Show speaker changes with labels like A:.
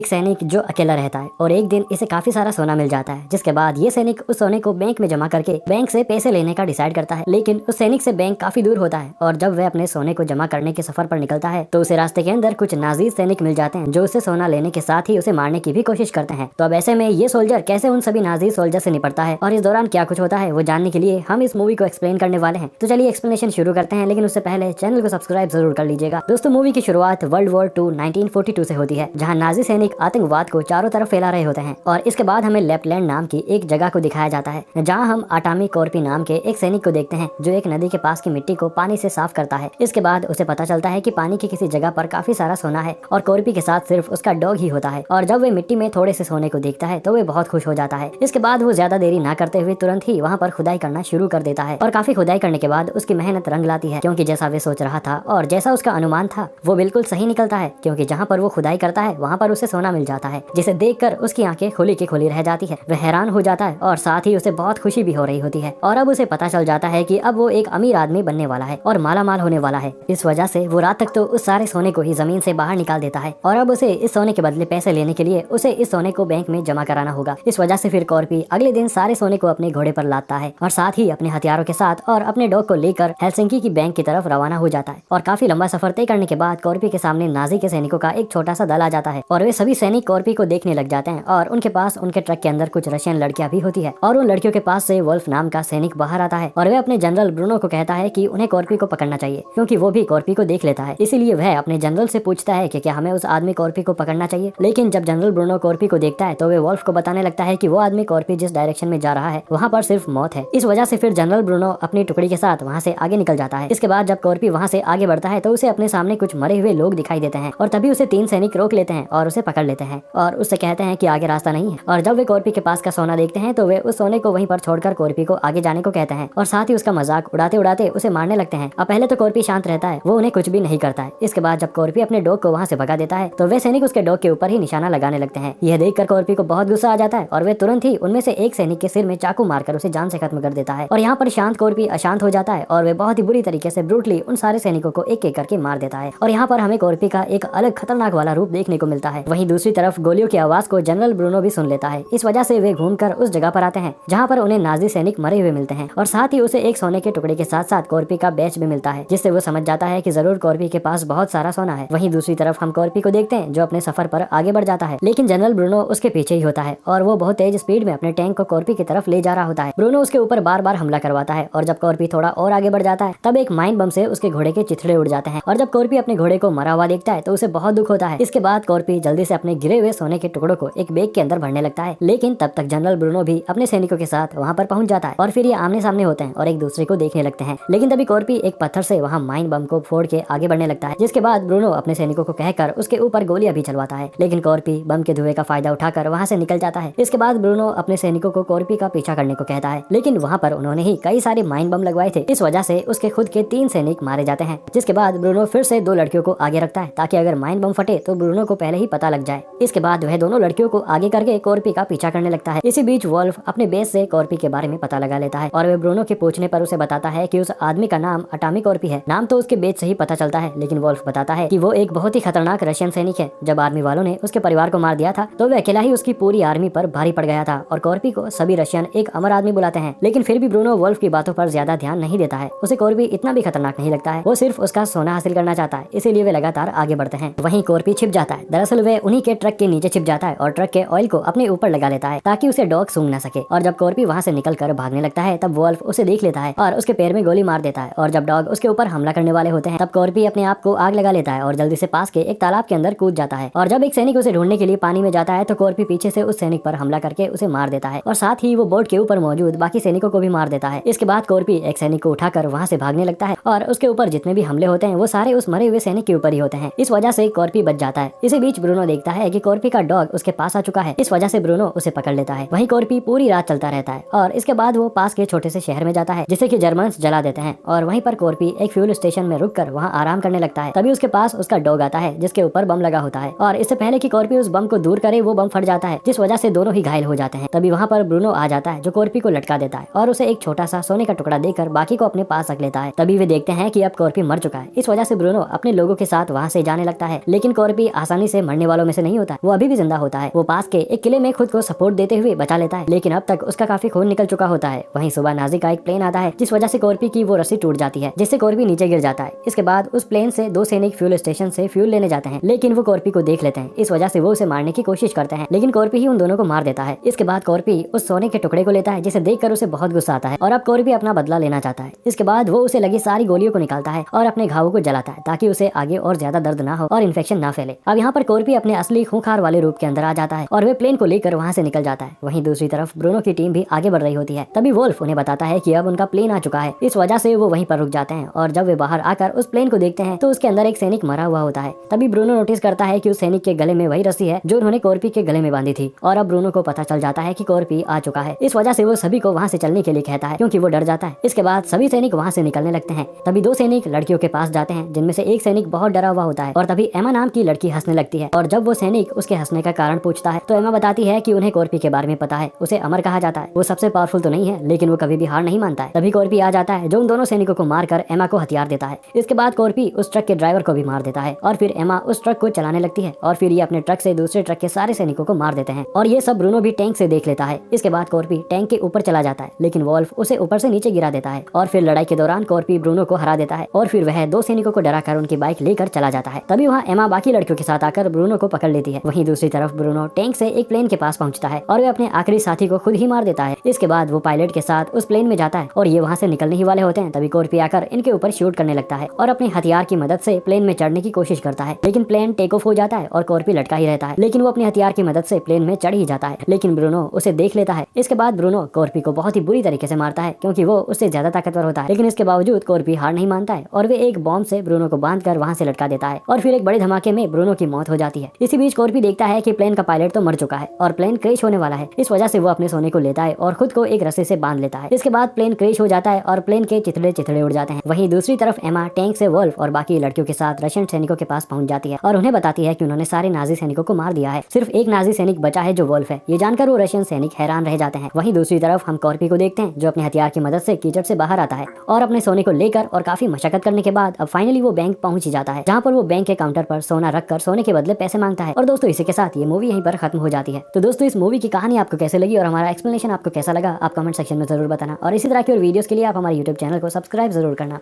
A: एक सैनिक जो अकेला रहता है और एक दिन इसे काफी सारा सोना मिल जाता है, जिसके बाद ये सैनिक उस सोने को बैंक में जमा करके बैंक से पैसे लेने का डिसाइड करता है। लेकिन उस सैनिक से बैंक काफी दूर होता है और जब वह अपने सोने को जमा करने के सफर पर निकलता है तो उसे रास्ते के अंदर कुछ नाजीज सैनिक मिल जाते हैं जो उसे सोना लेने के साथ ही उसे मारने की भी कोशिश करते हैं। तो अब ऐसे में ये सोल्जर कैसे उन सभी नाजीज सोल्जर से निपटता है और इस दौरान क्या कुछ होता है वो जानने के लिए हम इस मूवी को एक्सप्लेन करने वाले हैं। तो चलिए एक्सप्लेनेशन शुरू करते हैं, लेकिन उससे पहले चैनल को सब्सक्राइब जरूर कर लीजिएगा। दोस्तों, मूवी की शुरुआत वर्ल्ड वॉर 2 1942 से होती है, जहाँ नाजी सैनिक आतंकवाद को चारों तरफ फैला रहे होते हैं और इसके बाद हमें लेफ्टलैंड नाम की एक जगह को दिखाया जाता है, जहां हम आटामी कॉर्पी नाम के एक सैनिक को देखते हैं जो एक नदी के पास की मिट्टी को पानी से साफ करता है। इसके बाद उसे पता चलता है कि पानी की किसी जगह पर काफी सारा सोना है और कॉर्पी के साथ सिर्फ उसका डॉग ही होता है। और जब वे मिट्टी में थोड़े से सोने को देखता है तो वे बहुत खुश हो जाता है। इसके बाद वो ज्यादा देरी ना करते हुए तुरंत ही वहाँ पर खुदाई करना शुरू कर देता है और काफी खुदाई करने के बाद उसकी मेहनत रंग लाती है, क्योंकि जैसा वे सोच रहा था और जैसा उसका अनुमान था वो बिल्कुल सही निकलता है, क्योंकि जहाँ पर वो खुदाई करता है वहाँ पर उसे सोना मिल जाता है, जिसे देखकर उसकी आंखें खुली की खुली रह जाती है। वह हैरान हो जाता है और साथ ही उसे बहुत खुशी भी हो रही होती है और अब उसे पता चल जाता है कि अब वो एक अमीर आदमी बनने वाला है और माला माल होने वाला है। इस वजह से वो रात तक तो उस सारे सोने को ही जमीन से बाहर निकाल देता है और अब उसे इस सोने के बदले पैसे लेने के लिए उसे इस सोने को बैंक में जमा कराना होगा। इस वजह से फिर कॉर्पी अगले दिन सारे सोने को अपने घोड़े पर लादता है और साथ ही अपने हथियारों के साथ और अपने डॉग को लेकर हेलसिंकी की बैंक की तरफ रवाना हो जाता है। और काफी लंबा सफर तय करने के बाद कॉर्पी के सामने नाजी के सैनिकों का एक छोटा सा दल आ जाता है और वे सभी सैनिक कॉर्पी को देखने लग जाते हैं और उनके पास उनके ट्रक के अंदर कुछ रशियन लड़कियां भी होती है और उन लड़कियों के पास से वुल्फ नाम का सैनिक बाहर आता है और वह अपने जनरल ब्रूनो को कहता है कि उन्हें कॉर्पी को पकड़ना चाहिए, क्योंकि वो भी कॉर्पी को देख लेता है। इसीलिए वह अपने जनरल से पूछता है कि क्या हमें उस आदमी कॉर्पी को पकड़ना चाहिए। लेकिन जब जनरल ब्रूनो कॉर्पी को देखता है तो वे वुल्फ को बताने लगता है कि वो आदमी कॉर्पी जिस डायरेक्शन में जा रहा है वहाँ पर सिर्फ मौत है। इस वजह से फिर जनरल ब्रूनो अपनी टुकड़ी के साथ वहाँ से आगे निकल जाता है। इसके बाद जब कॉर्पी वहाँ से आगे बढ़ता है तो उसे अपने सामने कुछ मरे हुए लोग दिखाई देते हैं और तभी उसे 3 सैनिक रोक लेते हैं और उसे पकड़ लेते हैं और उससे कहते हैं कि आगे रास्ता नहीं है। और जब वे कॉर्पी के पास का सोना देखते हैं तो वे उस सोने को वहीं पर छोड़कर कॉर्पी को आगे जाने को कहते हैं और साथ ही उसका मजाक उड़ाते उड़ाते उसे मारने लगते हैं। अब पहले तो कॉर्पी शांत रहता है, वो उन्हें कुछ भी नहीं करता है। इसके बाद जब कॉर्पी अपने डॉग को वहाँ से भगा देता है तो वे सैनिक उसके डॉग के ऊपर ही निशाना लगाने लगते हैं। यह देखकर कॉर्पी को बहुत गुस्सा आ जाता है और वे तुरंत ही उनमें से एक सैनिक के सिर में चाकू मारकर उसे जान से खत्म कर देता है। और यहाँ पर शांत कॉर्पी अशांत हो जाता है और वे बहुत ही बुरी तरीके से ब्रूटली उन सारे सैनिकों को एक एक करके मार देता है। और यहाँ पर हमें कॉर्पी का एक अलग खतरनाक वाला रूप देखने को मिलता है। वहीं दूसरी तरफ गोलियों की आवाज को जनरल ब्रूनो भी सुन लेता है। इस वजह से वे घूमकर उस जगह पर आते हैं जहाँ पर उन्हें नाजी सैनिक मरे हुए मिलते हैं और साथ ही उसे एक सोने के टुकड़े के साथ साथ कॉर्पी का बैच भी मिलता है, जिससे वो समझ जाता है कि जरूर कॉर्पी के पास बहुत सारा सोना है। वहीं दूसरी तरफ हम कॉर्पी को देखते हैं जो अपने सफर पर आगे बढ़ जाता है, लेकिन जनरल ब्रूनो उसके पीछे ही होता है और वो बहुत तेज स्पीड में अपने टैंक को कॉर्पी की तरफ ले जा रहा होता है। ब्रूनो उसके ऊपर बार बार हमला करवाता है और जब कॉर्पी थोड़ा और आगे बढ़ जाता है तब एक माइन बम से उसके घोड़े के चिथड़े उड़ जाते हैं और जब कॉर्पी अपने घोड़े को मरा हुआ देखता है तो उसे बहुत दुख होता है। इसके बाद कॉर्पी जल्दी से अपने गिरे हुए सोने के टुकड़ों को एक बैग के अंदर भरने लगता है, लेकिन तब तक जनरल ब्रूनो भी अपने सैनिकों के साथ वहाँ पर पहुंच जाता है और फिर ये आमने सामने होते हैं और एक दूसरे को देखने लगते हैं। लेकिन तभी कॉर्पी एक पत्थर से वहाँ माइन बम को फोड़ के आगे बढ़ने लगता है, जिसके बाद ब्रूनो अपने सैनिकों को कहकर उसके ऊपर गोलियां भी चलवाता है, लेकिन कॉर्पी बम के धुएं का फायदा उठाकर वहाँ से निकल जाता है। इसके बाद ब्रूनो अपने सैनिकों को कॉर्पी का पीछा करने को कहता है, लेकिन वहाँ पर उन्होंने ही कई सारे माइन बम लगवाए थे। इस वजह से उसके खुद के 3 सैनिक मारे जाते हैं, जिसके बाद ब्रूनो फिर से 2 लड़कियों को आगे रखता है ताकि अगर माइन बम फटे तो ब्रूनो को पहले ही पता लग जाए। इसके बाद वह दोनों लड़कियों को आगे करके कॉर्पी का पीछा करने लगता है। इसी बीच वुल्फ अपने बेस से कॉर्पी के बारे में पता लगा लेता है और वह ब्रूनो के पूछने पर उसे बताता है कि उस आदमी का नाम अटामी कॉर्पी है। नाम तो उसके बेस से ही पता चलता है, लेकिन वुल्फ बताता है कि वो एक बहुत ही खतरनाक रशियन सैनिक है। जब आर्मी वालों ने उसके परिवार को मार दिया था तो वह अकेला ही उसकी पूरी आर्मी पर भारी पड़ गया था और कॉर्पी को सभी रशियन एक अमर आदमी बुलाते हैं। लेकिन फिर भी ब्रूनो वुल्फ की बातों पर ज्यादा ध्यान नहीं देता है, उसे कॉर्पी इतना भी खतरनाक नहीं लगता है, वो सिर्फ उसका सोना हासिल करना चाहता है, इसीलिए वे लगातार आगे बढ़ते हैं। वहीं कॉर्पी छिप जाता है। दरअसल वे उन्हीं के ट्रक के नीचे छिप जाता है और ट्रक के ऑयल को अपने ऊपर लगा लेता है ताकि उसे डॉग सूंघ ना सके। और जब कॉर्पी वहाँ से निकल कर भागने लगता है तब वुल्फ उसे देख लेता है और उसके पैर में गोली मार देता है और जब डॉग उसके ऊपर हमला करने वाले होते हैं तब कॉर्पी अपने आप को आग लगा लेता है और जल्दी से पास के एक तालाब के अंदर कूद जाता है। और जब एक सैनिक उसे ढूंढने के लिए पानी में जाता है तो कॉर्पी पीछे से उस सैनिक पर हमला करके उसे मार देता है और साथ ही वो बोट के ऊपर मौजूद बाकी सैनिकों को भी मार देता है। इसके बाद कॉर्पी एक सैनिक को उठाकर वहाँ से भागने लगता है और उसके ऊपर जितने भी हमले होते हैं वो सारे उस मरे हुए सैनिक के ऊपर ही होते हैं। इस वजह से कॉर्पी बच जाता है। इसी बीच ब्रूनो देखता है कि कॉर्पी का डॉग उसके पास आ चुका है, इस वजह से ब्रूनो उसे पकड़ लेता है। वहीं कॉर्पी पूरी रात चलता रहता है और इसके बाद वो पास के छोटे से शहर में जाता है जिसे कि जर्मन्स जला देते हैं और वहीं पर कॉर्पी एक फ्यूल स्टेशन में रुककर वहाँ आराम करने लगता है। तभी उसके पास उसका डॉग आता है जिसके ऊपर बम लगा होता है और इससे पहले कि कॉर्पी उस बम को दूर करे वो बम फट जाता है, जिस वजह से दोनों ही घायल हो जाते हैं। तभी वहाँ पर ब्रूनो आ जाता है जो कॉर्पी को लटका देता है और उसे एक छोटा सा सोने का टुकड़ा देकर बाकी को अपने पास रख लेता है। तभी वे देखते हैं कि अब कॉर्पी मर चुका है। इस वजह से ब्रूनो अपने लोगों के साथ वहाँ से जाने लगता है, लेकिन कॉर्पी आसानी से मरने वालों में में से नहीं होता, वो अभी भी जिंदा होता है। वो पास के एक किले में खुद को सपोर्ट देते हुए बचा लेता है, लेकिन अब तक उसका काफी खून निकल चुका होता है। वहीं सुबह नाजी का एक प्लेन आता है, जिस वजह से कॉर्पी की वो रस्सी टूट जाती है, जिससे कॉर्पी नीचे गिर जाता है। इसके बाद उस प्लेन से दो सैनिक फ्यूल स्टेशन से फ्यूल लेने जाते हैं, लेकिन वो कॉर्पी को देख लेते हैं। इस वजह से वो उसे मारने की कोशिश करते हैं, लेकिन कॉर्पी ही उन दोनों को मार देता है। इसके बाद कॉर्पी उस सोने के टुकड़े को लेता है, जिसे देखकर उसे बहुत गुस्सा आता है और अब कॉर्पी अपना बदला लेना चाहता है। इसके बाद वो उसे लगी सारी गोलियों को निकालता है और अपने घावों को जलाता है, ताकि उसे आगे और ज्यादा दर्द ना हो और इन्फेक्शन ना फैले। अब यहाँ पर कॉर्पी अपने असली खूंखार वाले रूप के अंदर आ जाता है और वे प्लेन को लेकर वहाँ से निकल जाता है। वहीं दूसरी तरफ ब्रूनो की टीम भी आगे बढ़ रही होती है। तभी वोल्फ उन्हें बताता है कि अब उनका प्लेन आ चुका है। इस वजह से वो वहीं पर रुक जाते हैं और जब वे बाहर आकर उस प्लेन को देखते हैं तो उसके अंदर एक सैनिक मरा हुआ होता है। तभी ब्रूनो नोटिस करता है कि उस सैनिक के गले में वही रस्सी है जो उन्होंने कॉर्पी के गले में बांधी थी और अब ब्रूनो को पता चल जाता है कि कॉर्पी आ चुका है। इस वजह से वो सभी को वहाँ से चलने के लिए कहता है, क्योंकि वो डर जाता है। इसके बाद सभी सैनिक वहाँ से निकलने लगते हैं। तभी दो सैनिक लड़कियों के पास जाते हैं, जिनमें से एक सैनिक बहुत डरा हुआ होता है और तभी एमा नाम की लड़की हंसने लगती है। और जब वो सैनिक उसके हंसने का कारण पूछता है तो एमा बताती है कि उन्हें कॉर्पी के बारे में पता है, उसे अमर कहा जाता है। वो सबसे पावरफुल तो नहीं है, लेकिन वो कभी भी हार नहीं मानता है। तभी कॉर्पी आ जाता है, जो उन दोनों सैनिकों को मारकर एमा को हथियार देता है। इसके बाद कॉर्पी उस ट्रक के ड्राइवर को भी मार देता है और फिर एमा उस ट्रक को चलाने लगती है और फिर ये अपने ट्रक से दूसरे ट्रक के सारे सैनिकों को मार देते हैं और ये सब ब्रूनो भी टैंक से देख लेता है। इसके बाद कॉर्पी टैंक के ऊपर चला जाता है, लेकिन वोल्फ उसे ऊपर से नीचे गिरा देता है और फिर लड़ाई के दौरान कॉर्पी ब्रूनो को हरा देता है और फिर वह दो सैनिकों को डराकर उनकी बाइक लेकर चला जाता है। तभी वहाँ एमा बाकी लड़कियों के साथ आकर ब्रूनो को पकड़ लेती है। वहीं दूसरी तरफ ब्रूनो टैंक से एक प्लेन के पास पहुंचता है और वे अपने आखिरी साथी को खुद ही मार देता है। इसके बाद वो पायलट के साथ उस प्लेन में जाता है और ये वहाँ से निकलने ही वाले होते हैं। तभी कॉर्पी आकर इनके ऊपर शूट करने लगता है और अपने हथियार की मदद से प्लेन में चढ़ने की कोशिश करता है, लेकिन प्लेन टेक ऑफ हो जाता है और कॉर्पी लटका ही रहता है। लेकिन वो अपने हथियार की मदद से प्लेन में चढ़ ही जाता है, लेकिन ब्रूनो उसे देख लेता है। इसके बाद ब्रूनो कॉर्पी को बहुत ही बुरी तरीके से मारता है, क्योंकि वो उससे ज्यादा ताकतवर होता है। लेकिन इसके बावजूद कॉर्पी हार नहीं मानता है और वे एक बॉम्ब से ब्रूनो को बांधकर वहाँ से लटका देता है और फिर एक बड़े धमाके में ब्रूनो की मौत हो जाती है। इसी बीच कॉर्पी देखता है कि प्लेन का पायलट तो मर चुका है और प्लेन क्रैश होने वाला है। इस वजह से वो अपने सोने को लेता है और खुद को एक रस्से से बांध लेता है। इसके बाद प्लेन क्रैश हो जाता है और प्लेन के चिथड़े चिथड़े उड़ जाते हैं। वहीं दूसरी तरफ एमा टैंक से वोल्फ और बाकी लड़कियों के साथ रशियन सैनिकों के पास पहुंच जाती है और उन्हें बताती है कि उन्होंने सारे नाजी सैनिकों को मार दिया है, सिर्फ एक नाजी सैनिक बचा है जो वोल्फ है। ये जानकर वो रशियन सैनिक हैरान रह जाते हैं। वहीं दूसरी तरफ हम कॉर्पी को देखते हैं, जो अपने हथियार की मदद से कीचड़ से बाहर आता है और अपने सोने को लेकर और काफी मशक्कत करने के बाद अब फाइनली वो बैंक पहुंच ही जाता है, जहाँ पर वो बैंक के काउंटर पर सोना रखकर सोने के बदले पैसे मांगता है। और दोस्तों इसी के साथ ये मूवी यहीं पर खत्म हो जाती है। तो दोस्तों इस मूवी की कहानी आपको कैसे लगी और हमारा एक्सप्लेनेशन आपको कैसा लगा, आप कमेंट सेक्शन में जरूर बताना और इसी तरह की और वीडियोस के लिए आप हमारे यूट्यूब चैनल को सब्सक्राइब जरूर करना।